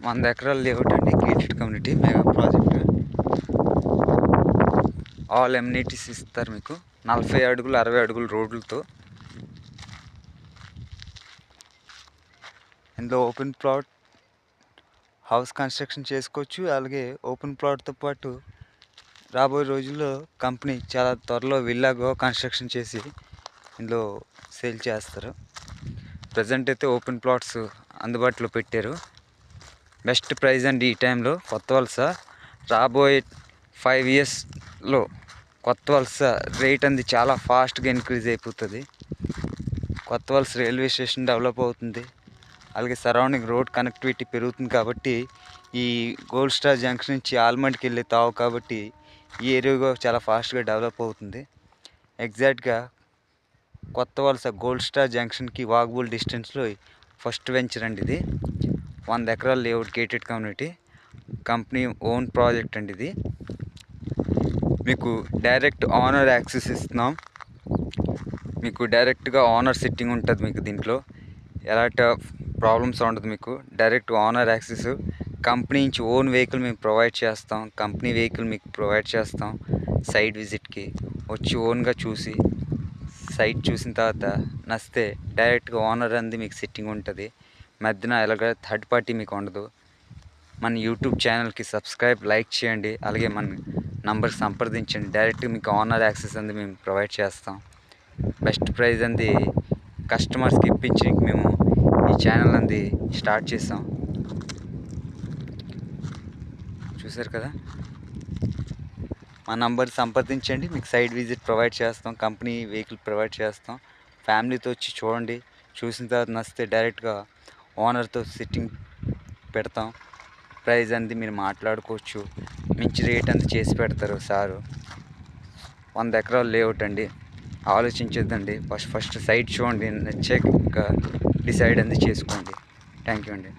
100 ఎకరాల లేఅవుట్ అండి, gated community mega project. All amenities ఇస్తారు మీకు. 40 అడుగులు 60 అడుగులు రోడ్లతో. ఇందులో ఓపెన్ ప్లాట్ హౌస్ కన్స్ట్రక్షన్ చేసుకోవచ్చు. అలాగే ఓపెన్ ప్లాట్తో పాటు రాబోయే రోజుల్లో కంపెనీ చాలా త్వరలో విల్లా గో కన్స్ట్రక్షన్ చేసి ఇందులో సేల్ చేస్తారు. ప్రజెంట్ అయితే ఓపెన్ ప్లాట్స్ అందుబాటులో పెట్టారు. బెస్ట్ ప్రైస్ అండి ఈ టైంలో. కొత్త వలస రాబోయే 5 ఇయర్స్లో కొత్త వలస రేట్ అనేది చాలా ఫాస్ట్గా ఇంక్రీజ్ అయిపోతుంది. కొత్త వలస రైల్వే స్టేషన్ డెవలప్ అవుతుంది. అలాగే సరౌండింగ్ రోడ్ కనెక్టివిటీ పెరుగుతుంది కాబట్టి ఈ గోల్డ్ స్టార్ జంక్షన్ నుంచి ఆల్మండ్కి వెళ్ళే తావు కాబట్టి ఈ ఏరియా చాలా ఫాస్ట్గా డెవలప్ అవుతుంది. ఎగ్జాక్ట్గా కొత్త వలస గోల్డ్ స్టార్ జంక్షన్కి వాకబుల్ డిస్టెన్స్లో ఫస్ట్ వెంచర్ అండి ఇది. 100 ఎకరాల layout gated community company own project అండి ఇది. మీకు డైరెక్ట్ ఓనర్ యాక్సెస్ ఇస్తున్నాం. మీకు డైరెక్ట్గా ఓనర్ సిట్టింగ్ ఉంటుంది. మీకు దీంట్లో ఎలాంటి ప్రాబ్లమ్స్ ఉండదు. మీకు డైరెక్ట్ ఓనర్ యాక్సెస్. కంపెనీ నుంచి ఓన్ వెహికల్ మేము ప్రొవైడ్ చేస్తాం. కంపెనీ వెహికల్ మీకు ప్రొవైడ్ చేస్తాం. సైట్ విజిట్కి వచ్చి ఓన్గా చూసి సైట్ చూసిన తర్వాత నచ్చితే డైరెక్ట్గా ఓనర్ అనేది మీకు సిట్టింగ్ ఉంటుంది. మధ్యన ఎలాగ థర్డ్ పార్టీ మీకు ఉండదు. మన యూట్యూబ్ ఛానల్కి సబ్స్క్రైబ్, లైక్ చేయండి. అలాగే మన నంబర్ సంప్రదించండి. డైరెక్ట్గా మీకు ఓనర్ యాక్సెస్ అనేది మేము ప్రొవైడ్ చేస్తాం. బెస్ట్ ప్రైస్ అనేది కస్టమర్స్కి ఇప్పించి మేము ఈ ఛానల్ అనేది స్టార్ట్ చేస్తాం. చూసారు కదా, మా నంబర్ సంప్రదించండి. మీకు సైట్ విజిట్ ప్రొవైడ్ చేస్తాం. కంపెనీ వెహికల్ ప్రొవైడ్ చేస్తాం. ఫ్యామిలీతో వచ్చి చూడండి. చూసిన తర్వాత నచ్చితే డైరెక్ట్గా ఓనర్తో సిట్టింగ్ పెడతాం. ప్రైస్ అనేది మీరు మాట్లాడుకోవచ్చు. మంచి రేట్ అంతా చేసి పెడతారు సారు. 100 ఎకరాలు లేఅవుట్ అండి. ఆలోచించొద్దండి. ఫస్ట్ సైట్ చూడండి, నచ్చాక డిసైడ్ అనేది చేసుకోండి. థ్యాంక్ యూ అండి.